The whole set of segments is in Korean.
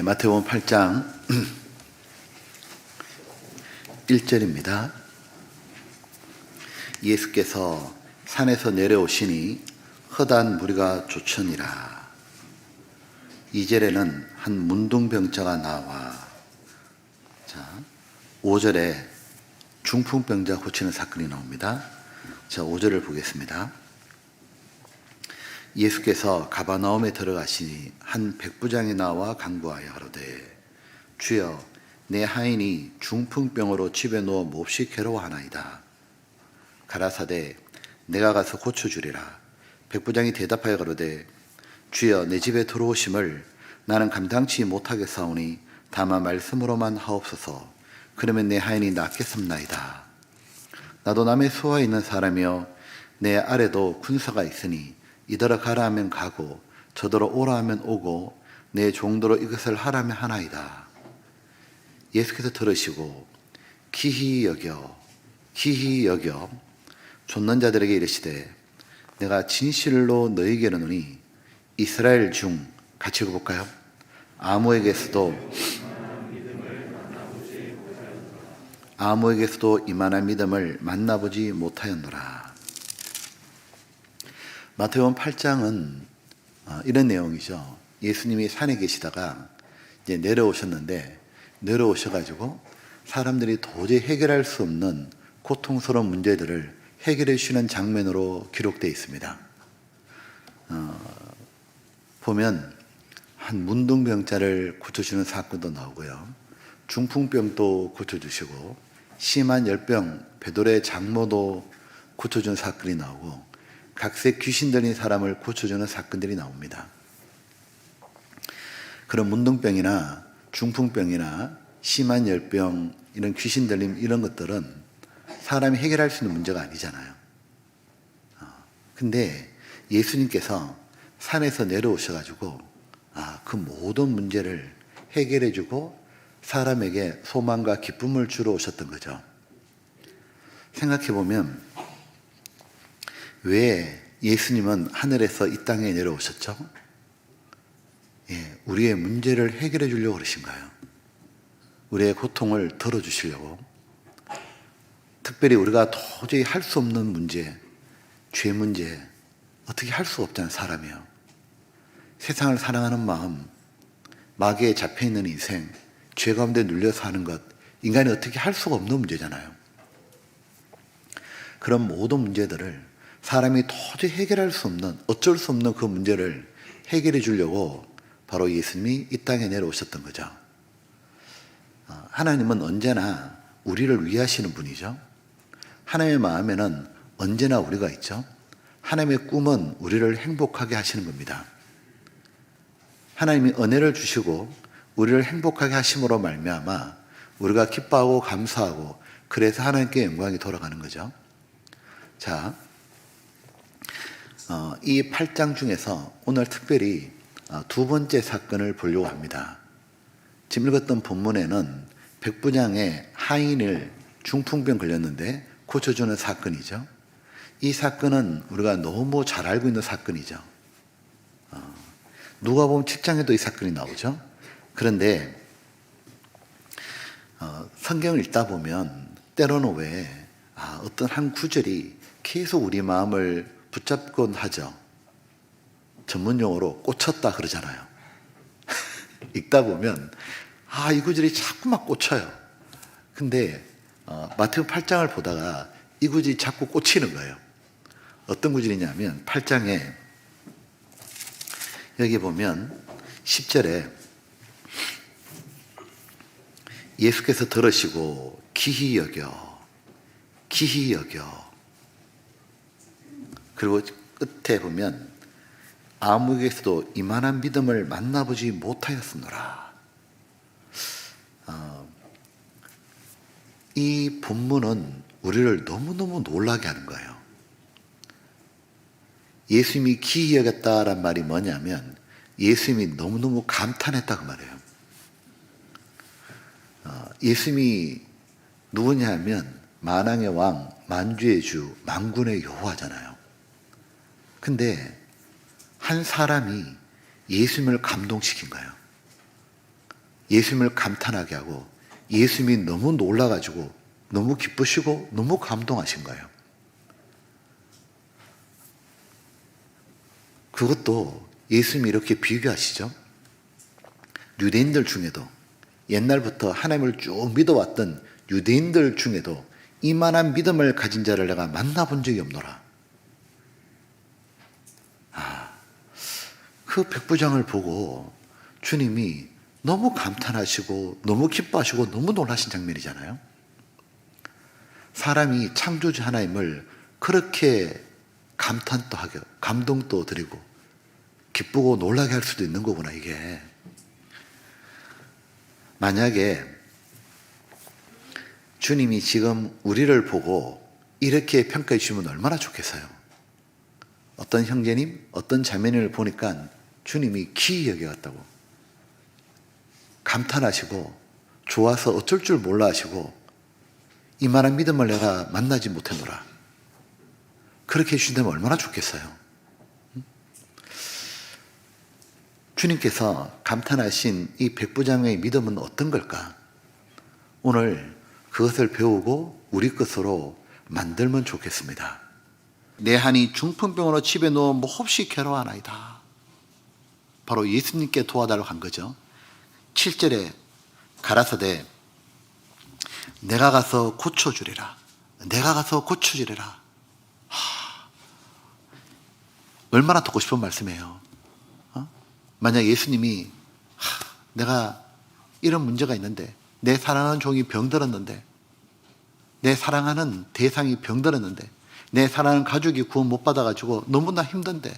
마태복음 8장 1절입니다. 예수께서 산에서 내려오시니 허다한 무리가 쫓으니라. 2절에는 한 문둥병자가 나와, 5절에 중풍병자 고치는 사건이 나옵니다. 5절을 보겠습니다. 예수께서 가버나움에 들어가시니 한 백부장이 나와 간구하여 가로되, 주여, 내 하인이 중풍병으로 집에 누워 몹시 괴로워하나이다. 가라사대, 내가 가서 고쳐주리라. 백부장이 대답하여 가로되, 주여, 내 집에 들어오심을 나는 감당치 못하겠사오니 다만 말씀으로만 하옵소서. 그러면 내 하인이 낫겠습나이다. 나도 남의 수하에 있는 사람이요, 내 아래도 군사가 있으니 이더러 가라 하면 가고 저더러 오라 하면 오고 내 종도로 이것을 하라면 하나이다. 예수께서 들으시고 기히 여겨 좇는 자들에게 이르시되, 내가 진실로 너희에게 이르노니 이스라엘 중, 같이 읽어볼까요? 아무에게서도 이만한 믿음을 만나보지 못하였노라. 마태복음 8장은 이런 내용이죠. 예수님이 산에 계시다가 이제 내려오셔가지고 사람들이 도저히 해결할 수 없는 고통스러운 문제들을 해결해 주시는 장면으로 기록되어 있습니다. 보면 한 문둥병자를 고쳐주는 사건도 나오고요, 중풍병도 고쳐주시고 심한 열병 베드로의 장모도 고쳐준 사건이 나오고 각색 귀신 들린 사람을 고쳐주는 사건들이 나옵니다. 그런 문둥병이나 중풍병이나 심한 열병, 이런 귀신 들림, 이런 것들은 사람이 해결할 수 있는 문제가 아니잖아요. 근데 예수님께서 산에서 내려오셔가지고 그 모든 문제를 해결해주고 사람에게 소망과 기쁨을 주러 오셨던 거죠. 생각해보면 왜 예수님은 하늘에서 이 땅에 내려오셨죠? 우리의 문제를 해결해 주려고 그러신가요? 우리의 고통을 덜어주시려고. 특별히 우리가 도저히 할 수 없는 문제, 죄 문제, 어떻게 할 수 없잖아요, 사람이요. 세상을 사랑하는 마음, 마귀에 잡혀있는 인생, 죄 가운데 눌려 사는 것, 인간이 어떻게 할 수가 없는 문제잖아요. 그런 모든 문제들을 사람이 도저히 해결할 수 없는, 어쩔 수 없는 그 문제를 해결해 주려고 바로 예수님이 이 땅에 내려오셨던 거죠. 하나님은 언제나 우리를 위하시는 분이죠. 하나님의 마음에는 언제나 우리가 있죠. 하나님의 꿈은 우리를 행복하게 하시는 겁니다. 하나님이 은혜를 주시고 우리를 행복하게 하심으로 말미암아 우리가 기뻐하고 감사하고, 그래서 하나님께 영광이 돌아가는 거죠. 이 8장 중에서 오늘 특별히 두 번째 사건을 보려고 합니다. 지금 읽었던 본문에는 백부장의 하인을 중풍병 걸렸는데 고쳐주는 사건이죠. 이 사건은 우리가 너무 잘 알고 있는 사건이죠. 누가복음 7장에도 이 사건이 나오죠. 그런데 성경을 읽다 보면 때로는 왜 어떤 한 구절이 계속 우리 마음을 붙잡곤 하죠. 전문용어로 꽂혔다 그러잖아요. 읽다 보면 이 구절이 자꾸 막 꽂혀요. 근데 마태복음 8장을 보다가 이 구절이 자꾸 꽂히는 거예요. 어떤 구절이냐면 8장에 여기 보면 10절에 예수께서 들으시고 기히 여겨, 그리고 끝에 보면 아무에게서도 이만한 믿음을 만나보지 못하였으노라. 이 본문은 우리를 너무너무 놀라게 하는 거예요. 예수님이 기이 여겼다란 말이 뭐냐면 예수님이 너무너무 감탄했다고 말해요. 예수님이 누구냐 하면 만왕의 왕, 만주의 주, 만군의 여호와잖아요. 근데 한 사람이 예수님을 감동시킨 거예요. 예수님을 감탄하게 하고 예수님이 너무 놀라가지고 너무 기쁘시고 너무 감동하신 거예요. 그것도 예수님이 이렇게 비교하시죠. 유대인들 중에도 옛날부터 하나님을 쭉 믿어왔던 유대인들 중에도 이만한 믿음을 가진 자를 내가 만나본 적이 없노라. 그 백부장을 보고 주님이 너무 감탄하시고 너무 기뻐하시고 너무 놀라신 장면이잖아요. 사람이 창조주 하나님을 그렇게 감탄도 하게 감동도 드리고 기쁘고 놀라게 할 수도 있는 거구나 이게. 만약에 주님이 지금 우리를 보고 이렇게 평가해 주시면 얼마나 좋겠어요. 어떤 형제님, 어떤 자매님을 보니까 주님이 기이 여겨갔다고 감탄하시고 좋아서 어쩔 줄 몰라 하시고 이만한 믿음을 내가 만나지 못했노라. 그렇게 해주신다면 얼마나 좋겠어요. 주님께서 감탄하신 이 백부장의 믿음은 어떤 걸까? 오늘 그것을 배우고 우리 것으로 만들면 좋겠습니다. 내 한이 중풍병으로 집에 누워 몹시 괴로워하나이다. 바로 예수님께 도와달라고 한 거죠. 7절에 가라사대 내가 가서 고쳐주리라. 내가 가서 고쳐주리라. 얼마나 듣고 싶은 말씀이에요. 만약 예수님이 내가 이런 문제가 있는데 내 사랑하는 종이 병들었는데 내 사랑하는 대상이 병들었는데 내 사랑하는 가족이 구원 못 받아가지고 너무나 힘든데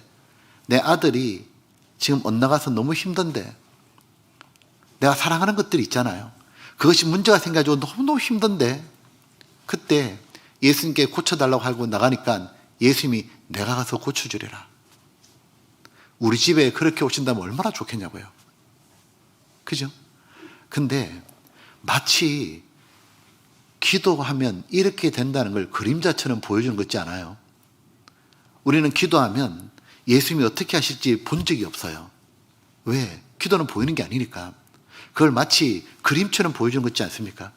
내 아들이 지금 엇나가서 너무 힘든데 내가 사랑하는 것들이 있잖아요. 그것이 문제가 생겨가지고 너무너무 힘든데 그때 예수님께 고쳐달라고 하고 나가니까 예수님이 내가 가서 고쳐주리라. 우리 집에 그렇게 오신다면 얼마나 좋겠냐고요. 그죠? 근데 마치 기도하면 이렇게 된다는 걸 그림자처럼 보여주는 것 같지 않아요? 우리는 기도하면 예수님이 어떻게 하실지 본 적이 없어요. 왜? 기도는 보이는 게 아니니까. 그걸 마치 그림처럼 보여주는 것 같지 않습니까?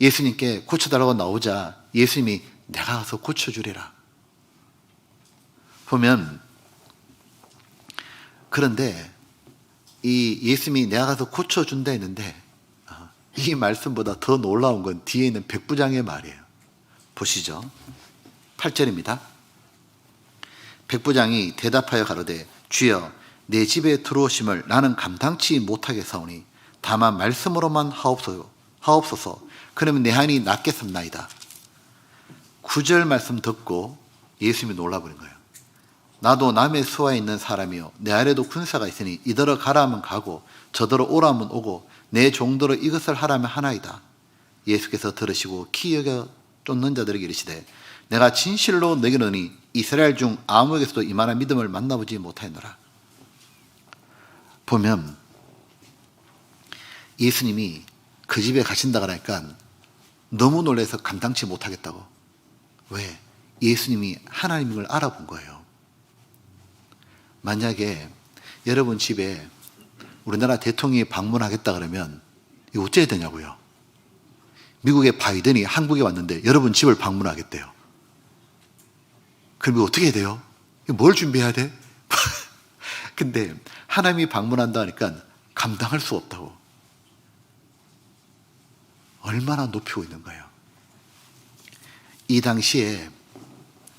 예수님께 고쳐달라고 나오자 예수님이 내가 가서 고쳐주리라. 보면 그런데 이 예수님이 내가 가서 고쳐준다 했는데 이 말씀보다 더 놀라운 건 뒤에 있는 백부장의 말이에요. 보시죠. 8절입니다. 백부장이 대답하여 가로되 주여 내 집에 들어오심을 나는 감당치 못하겠사오니 다만 말씀으로만 하옵소서. 그러면 내 한이 낫겠습나이다. 9절 말씀 듣고 예수님이 놀라버린 거예요. 나도 남의 수하에 있는 사람이요 내 아래도 군사가 있으니 이더러 가라 하면 가고 저더러 오라 하면 오고 내 종더러 이것을 하라면 하나이다. 예수께서 들으시고 키 여겨 쫓는 자들에게 이르시되 내가 진실로 너희에게 이르노니 이스라엘 중 아무에게서도 이만한 믿음을 만나보지 못하였노라. 보면 예수님이 그 집에 가신다 그러니까 너무 놀라서 감당치 못하겠다고. 왜? 예수님이 하나님인 걸 알아본 거예요. 만약에 여러분 집에 우리나라 대통령이 방문하겠다 그러면 이거 어째야 되냐고요. 미국의 바이든이 한국에 왔는데 여러분 집을 방문하겠대요. 그럼 이거 어떻게 해야 돼요? 뭘 준비해야 돼? 근데 하나님이 방문한다 하니까 감당할 수 없다고. 얼마나 높이고 있는 거예요. 이 당시에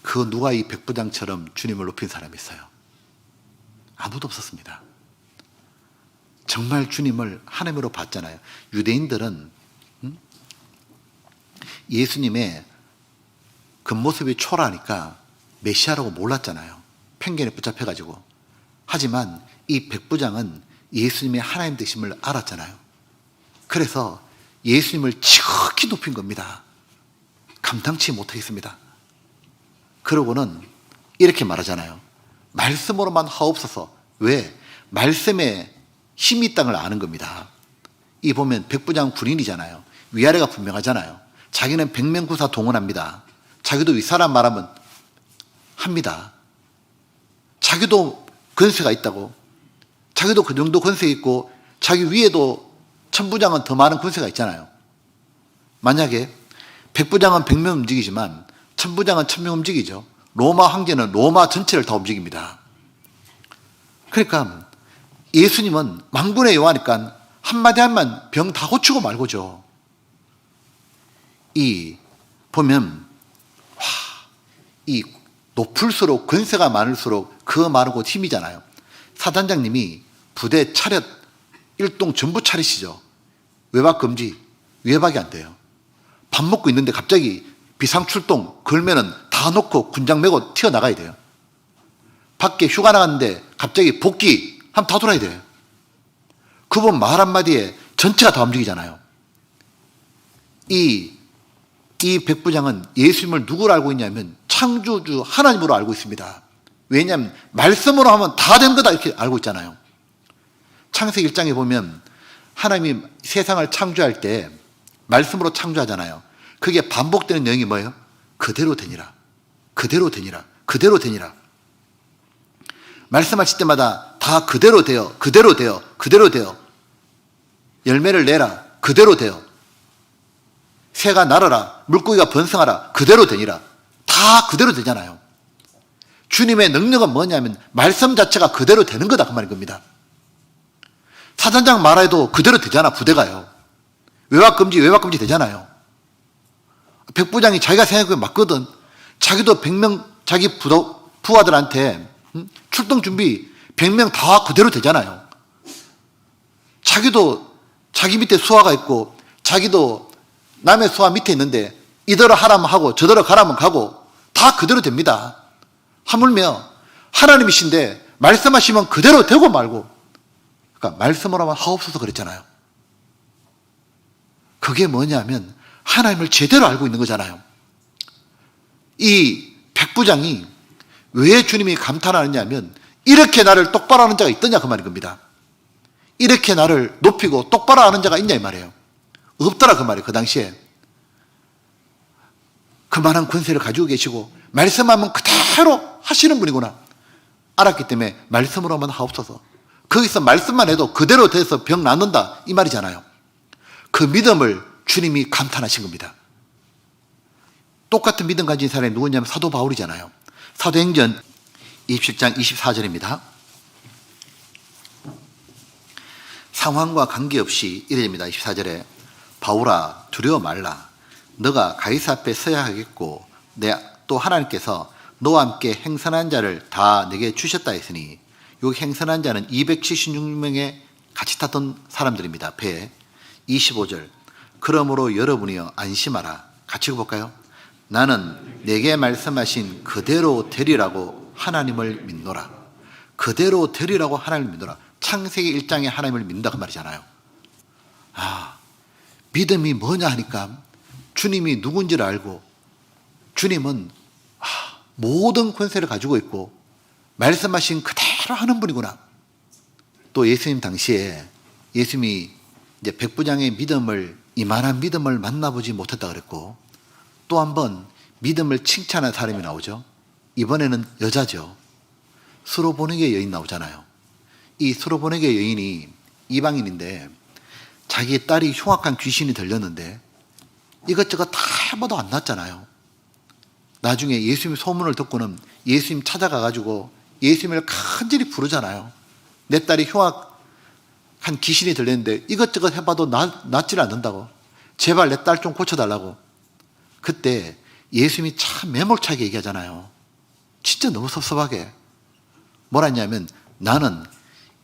그 누가 이 백부장처럼 주님을 높인 사람이 있어요? 아무도 없었습니다. 정말 주님을 하나님으로 봤잖아요. 유대인들은 예수님의 겉모습이 초라하니까 메시아라고 몰랐잖아요. 편견에 붙잡혀가지고. 하지만 이 백부장은 예수님의 하나님 되심을 알았잖아요. 그래서 예수님을 지극히 높인 겁니다. 감당치 못하겠습니다. 그러고는 이렇게 말하잖아요. 말씀으로만 하옵소서. 왜? 말씀에 힘이 있다는 걸 아는 겁니다. 이 보면 백부장 군인이잖아요. 위아래가 분명하잖아요. 자기는 백명구사 동원합니다. 자기도 윗사람 말하면 합니다. 자기도 권세가 있다고. 자기도 그 정도 권세 있고 자기 위에도 천부장은 더 많은 권세가 있잖아요. 만약에 백부장은 100명 움직이지만 천부장은 1000명 움직이죠. 로마 황제는 로마 전체를 다 움직입니다. 그러니까 예수님은 만군의 여호와니까 한마디 하면 병 다 고치고 말고죠. 보면 이 높을수록 권세가 많을수록 그 많은 곳 힘이잖아요. 사단장님이 부대 차렷 일동 전부 차리시죠. 외박 금지, 외박이 안 돼요. 밥 먹고 있는데 갑자기 비상출동 걸면은 다 놓고 군장 메고 튀어나가야 돼요. 밖에 휴가 나갔는데 갑자기 복귀 하면 다 돌아야 돼요. 그분 말 한마디에 전체가 다 움직이잖아요. 이 백부장은 예수님을 누구로 알고 있냐면 창조주 하나님으로 알고 있습니다. 왜냐하면 말씀으로 하면 다 된 거다 이렇게 알고 있잖아요. 창세기 1장에 보면 하나님이 세상을 창조할 때 말씀으로 창조하잖아요. 그게 반복되는 내용이 뭐예요? 그대로 되니라. 그대로 되니라. 그대로 되니라. 말씀하실 때마다 다 그대로 되어, 그대로 되어, 그대로 되어. 열매를 내라. 그대로 되어. 새가 날아라. 물고기가 번성하라. 그대로 되니라. 다 그대로 되잖아요. 주님의 능력은 뭐냐면 말씀 자체가 그대로 되는 거다 그 말인 겁니다. 사단장 말해도 그대로 되잖아. 부대가요. 외박금지 되잖아요. 백부장이 자기가 생각해 맞거든. 자기도 100명 자기 부하들한테 출동 준비 100명 다 그대로 되잖아요. 자기도 자기 밑에 수하가 있고 자기도 남의 수하 밑에 있는데 이대로 하라면 하고 저대로 가라면 가고 다 그대로 됩니다. 하물며 하나님이신데 말씀하시면 그대로 되고 말고, 그러니까 말씀으로 하면 하옵소서 그랬잖아요. 그게 뭐냐면 하나님을 제대로 알고 있는 거잖아요. 이 백부장이 왜 주님이 감탄하느냐면 이렇게 나를 똑바로 하는 자가 있더냐 그 말인 겁니다. 이렇게 나를 높이고 똑바로 하는 자가 있냐 이 말이에요. 없더라 그 말이에요. 그 당시에 그만한 권세를 가지고 계시고 말씀하면 그대로 하시는 분이구나 알았기 때문에 말씀으로만 하옵소서. 거기서 말씀만 해도 그대로 돼서 병 낫는다 이 말이잖아요. 그 믿음을 주님이 감탄하신 겁니다. 똑같은 믿음 가진 사람이 누구냐면 사도 바울이잖아요. 사도행전 27장 24절입니다. 상황과 관계없이 이래 됩니다. 24절에 바울아 두려워 말라. 너가 가이사 앞에 서야 하겠고 또 하나님께서 너와 함께 행선한 자를 다 내게 주셨다 했으니, 여기 행선한 자는 276명의 같이 탔던 사람들입니다. 배에. 25절 그러므로 여러분이여 안심하라. 같이 읽어볼까요? 나는 내게 말씀하신 그대로 되리라고 하나님을 믿노라. 그대로 되리라고 하나님을 믿노라. 창세기 1장에 하나님을 믿는다 그 말이잖아요. 믿음이 뭐냐 하니까 주님이 누군지를 알고 주님은 모든 권세를 가지고 있고 말씀하신 그대로 하는 분이구나. 또 예수님 당시에 예수님이 이제 백부장의 믿음을, 이만한 믿음을 만나보지 못했다 그랬고, 또 한 번 믿음을 칭찬한 사람이 나오죠. 이번에는 여자죠. 수로보니게 여인 나오잖아요. 이 수로보니게 여인이 이방인인데 자기 딸이 흉악한 귀신이 들렸는데 이것저것 다 해봐도 안 낫잖아요. 나중에 예수님 소문을 듣고는 예수님 찾아가가지고 예수님을 간절히 부르잖아요. 내 딸이 흉악한 귀신이 들렸는데 이것저것 해봐도 낫질 않는다고. 제발 내 딸 좀 고쳐달라고. 그때 예수님이 참 매몰차게 얘기하잖아요. 진짜 너무 섭섭하게. 뭐라 했냐면 나는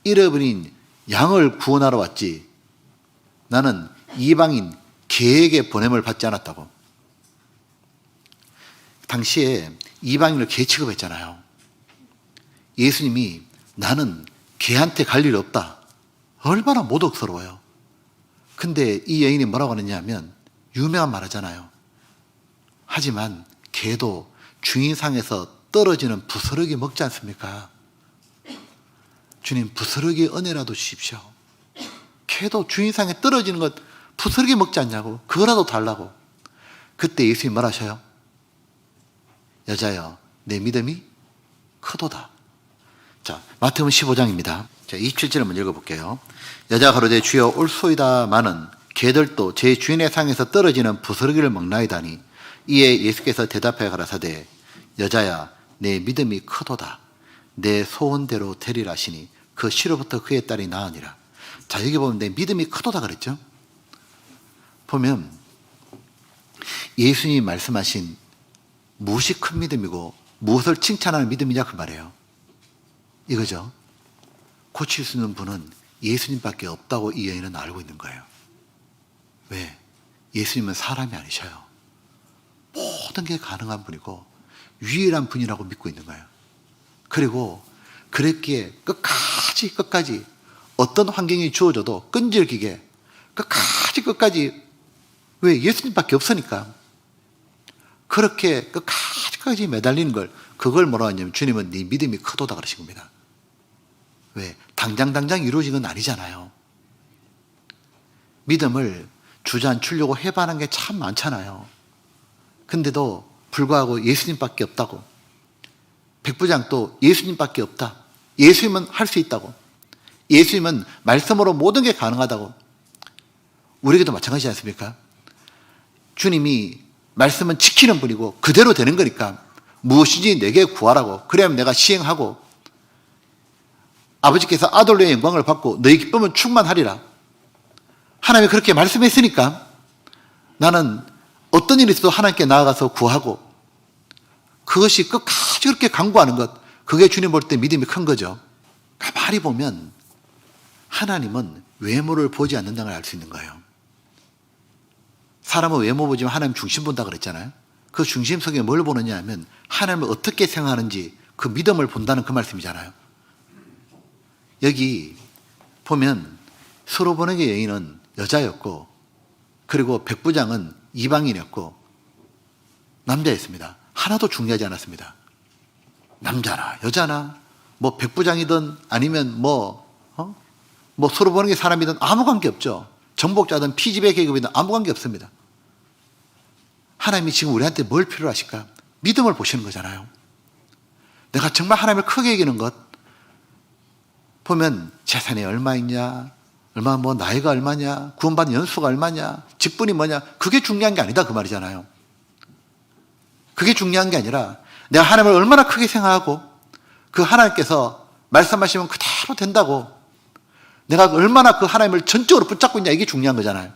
잃어버린 양을 구원하러 왔지 나는 이방인 개에게 보냄을 받지 않았다고. 당시에 이방인을 개 취급했잖아요. 예수님이 나는 개한테 갈 일 없다. 얼마나 모독스러워요. 근데 이 여인이 뭐라고 하느냐면 유명한 말 하잖아요. 하지만 개도 주인상에서 떨어지는 부스러기 먹지 않습니까? 주님 부스러기 은혜라도 주십시오. 개도 주인상에 떨어지는 것 부스러기 먹지 않냐고. 그거라도 달라고. 그때 예수님이 뭐라 하셔요? 여자여 내 믿음이 크도다. 자, 마태복음 15장입니다. 자, 27절을 한번 읽어볼게요. 여자가 가로되 주여 올소이다마는 개들도 제 주인의 상에서 떨어지는 부스러기를 먹나이다니. 이에 예수께서 대답하여 가라사대 여자야 내 믿음이 크도다. 내 소원대로 되리라 하시니 그 시로부터 그의 딸이 나으니라. 자, 여기 보면 내 믿음이 크도다 그랬죠. 보면 예수님이 말씀하신 무엇이 큰 믿음이고 무엇을 칭찬하는 믿음이냐 그 말이에요. 이거죠. 고칠 수 있는 분은 예수님밖에 없다고 이 여인은 알고 있는 거예요. 왜? 예수님은 사람이 아니셔요. 모든 게 가능한 분이고 유일한 분이라고 믿고 있는 거예요. 그리고 그랬기에 끝까지 어떤 환경이 주어져도 끈질기게 끝까지 왜? 예수님밖에 없으니까 그렇게 끝까지 매달리는 걸 그걸 뭐라고 하냐면 주님은 네 믿음이 크도다 그러신 겁니다. 왜? 당장 이루어진 건 아니잖아요. 믿음을 주저앉추려고 해봐는 게 참 많잖아요. 근데도 불구하고 예수님밖에 없다고. 백부장도 예수님밖에 없다. 예수님은 할 수 있다고. 예수님은 말씀으로 모든 게 가능하다고. 우리에게도 마찬가지지 않습니까? 주님이 말씀은 지키는 분이고 그대로 되는 거니까 무엇이든지 내게 구하라고. 그래야만 내가 시행하고 아버지께서 아들로의 영광을 받고 너희 기쁨은 충만하리라. 하나님이 그렇게 말씀했으니까 나는 어떤 일이 있어도 하나님께 나아가서 구하고 그것이 끝까지 그렇게 간구하는 것, 그게 주님 볼 때 믿음이 큰 거죠. 가만히 보면 하나님은 외모를 보지 않는다는 걸 알 수 있는 거예요. 사람은 외모 보지만 하나님 중심 본다 그랬잖아요. 그 중심 속에 뭘 보느냐 하면 하나님을 어떻게 생각하는지 그 믿음을 본다는 그 말씀이잖아요. 여기 보면 스로보니게 여인은 여자였고 그리고 백부장은 이방인이었고 남자였습니다. 하나도 중요하지 않았습니다. 남자나 여자나 뭐 백부장이든 아니면 뭐 스로보니게 사람이든 아무 관계 없죠. 정복자든 피지배 계급이든 아무 관계 없습니다. 하나님이 지금 우리한테 뭘 필요로 하실까? 믿음을 보시는 거잖아요. 내가 정말 하나님을 크게 여기는 것 보면 재산이 얼마 있냐, 얼마 뭐 나이가 얼마냐, 구원받은 연수가 얼마냐, 직분이 뭐냐, 그게 중요한 게 아니다 그 말이잖아요. 그게 중요한 게 아니라 내가 하나님을 얼마나 크게 생각하고 그 하나님께서 말씀하시면 그대로 된다고 내가 얼마나 그 하나님을 전적으로 붙잡고 있냐 이게 중요한 거잖아요.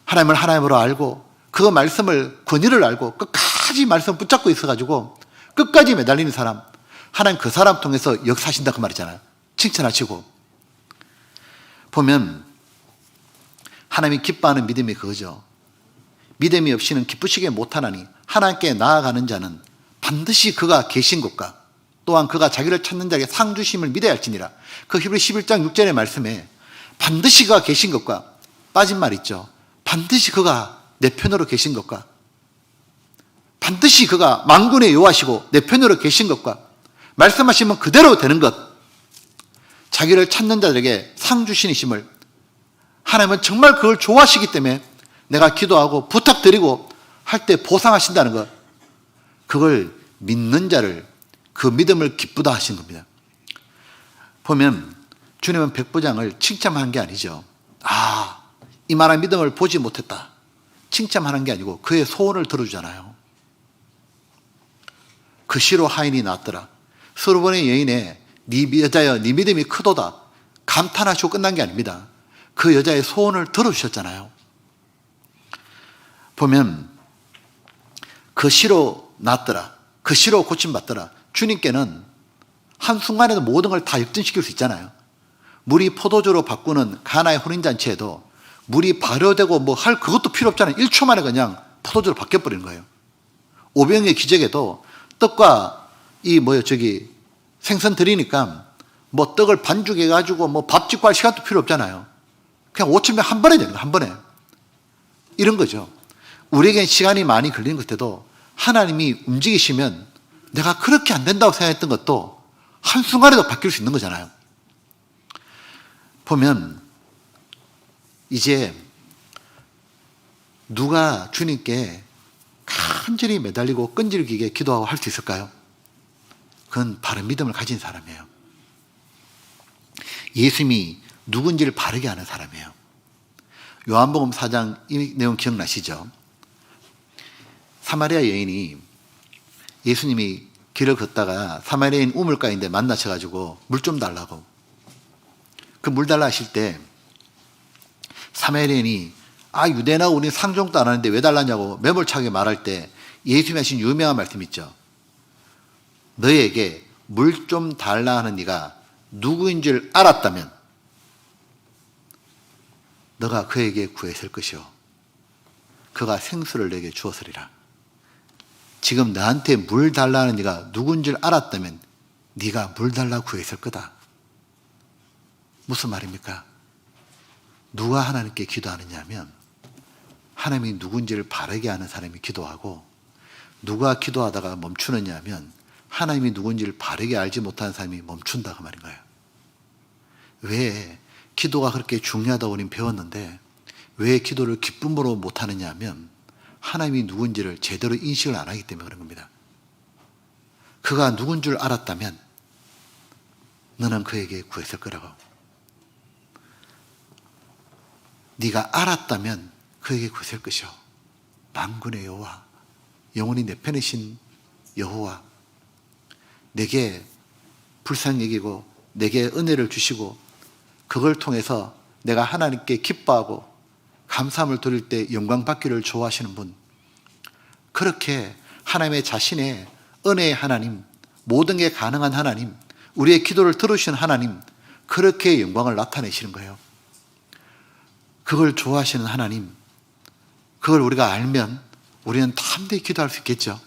하나님을 하나님으로 알고 그 말씀을 권위를 알고 끝까지 말씀 붙잡고 있어가지고 끝까지 매달리는 사람, 하나님 그 사람 통해서 역사하신다 그 말이잖아요. 칭찬하시고 보면 하나님이 기뻐하는 믿음이 그거죠. 믿음이 없이는 기쁘시게 못하나니 하나님께 나아가는 자는 반드시 그가 계신 것과 또한 그가 자기를 찾는 자에게 상 주심을 믿어야 할지니라. 그 히브리 11장 6절의 말씀에 반드시 그가 계신 것과 빠진 말 있죠. 반드시 그가 내 편으로 계신 것과 반드시 그가 만군의 여호와시고 내 편으로 계신 것과 말씀하시면 그대로 되는 것, 자기를 찾는 자들에게 상 주시니심을 하나님은 정말 그걸 좋아하시기 때문에 내가 기도하고 부탁드리고 할 때 보상하신다는 것, 그걸 믿는 자를 그 믿음을 기쁘다 하신 겁니다. 보면 주님은 백부장을 칭찬하는 게 아니죠. 이만한 믿음을 보지 못했다 칭찬하는 게 아니고 그의 소원을 들어주잖아요. 그 시로 하인이 낳았더라. 스로보니 여인의 네 여자여 네 믿음이 크도다 감탄하시고 끝난 게 아닙니다. 그 여자의 소원을 들어주셨잖아요. 보면 그 시로 낳았더라. 그 시로 고침받더라. 주님께는 한순간에도 모든 걸 다 역전시킬 수 있잖아요. 물이 포도주로 바꾸는 가나의 혼인잔치에도 물이 발효되고 뭐 할 그것도 필요 없잖아요. 1초 만에 그냥 포도주로 바뀌어버리는 거예요. 오병이의 기적에도 떡과 생선 드리니까 뭐 떡을 반죽해가지고 뭐 밥 짓고 할 시간도 필요 없잖아요. 그냥 5,000명 한 번에 되는 거예요. 한 번에. 이런 거죠. 우리에겐 시간이 많이 걸리는 것 같아도 하나님이 움직이시면 내가 그렇게 안 된다고 생각했던 것도 한순간에도 바뀔 수 있는 거잖아요. 보면 이제 누가 주님께 간절히 매달리고 끈질기게 기도하고 할 수 있을까요? 그건 바른 믿음을 가진 사람이에요. 예수님이 누군지를 바르게 아는 사람이에요. 요한복음 4장 이 내용 기억나시죠? 사마리아 여인이 예수님이 길을 걷다가 사마리아인 우물가인데 만나셔가지고 물 좀 달라고, 그 물 달라 하실 때 사마리아인이 유대인하고 우리는 상종도 안 하는데 왜 달라냐고 매몰차게 말할 때 예수님이 하신 유명한 말씀 있죠. 너에게 물 좀 달라 하는 네가 누구인 줄 알았다면 너가 그에게 구했을 것이요 그가 생수를 내게 주었으리라. 지금 나한테 물 달라 하는 네가 누군 줄 알았다면 네가 물 달라 구했을 거다. 무슨 말입니까? 누가 하나님께 기도하느냐 하면 하나님이 누군지를 바르게 아는 사람이 기도하고, 누가 기도하다가 멈추느냐 하면 하나님이 누군지를 바르게 알지 못하는 사람이 멈춘다 그 말인 거예요. 왜 기도가 그렇게 중요하다고 우리는 배웠는데 왜 기도를 기쁨으로 못하느냐 하면 하나님이 누군지를 제대로 인식을 안 하기 때문에 그런 겁니다. 그가 누군 줄 알았다면 너는 그에게 구했을 거라고. 네가 알았다면 그에게 구했을 것이요 만군의 여호와, 영원히 내 편이신 여호와, 내게 불쌍히 여기고 내게 은혜를 주시고 그걸 통해서 내가 하나님께 기뻐하고 감사함을 드릴 때 영광 받기를 좋아하시는 분, 그렇게 하나님의 자신의 은혜의 하나님, 모든 게 가능한 하나님, 우리의 기도를 들으시는 하나님, 그렇게 영광을 나타내시는 거예요. 그걸 좋아하시는 하나님, 그걸 우리가 알면 우리는 담대히 기도할 수 있겠죠.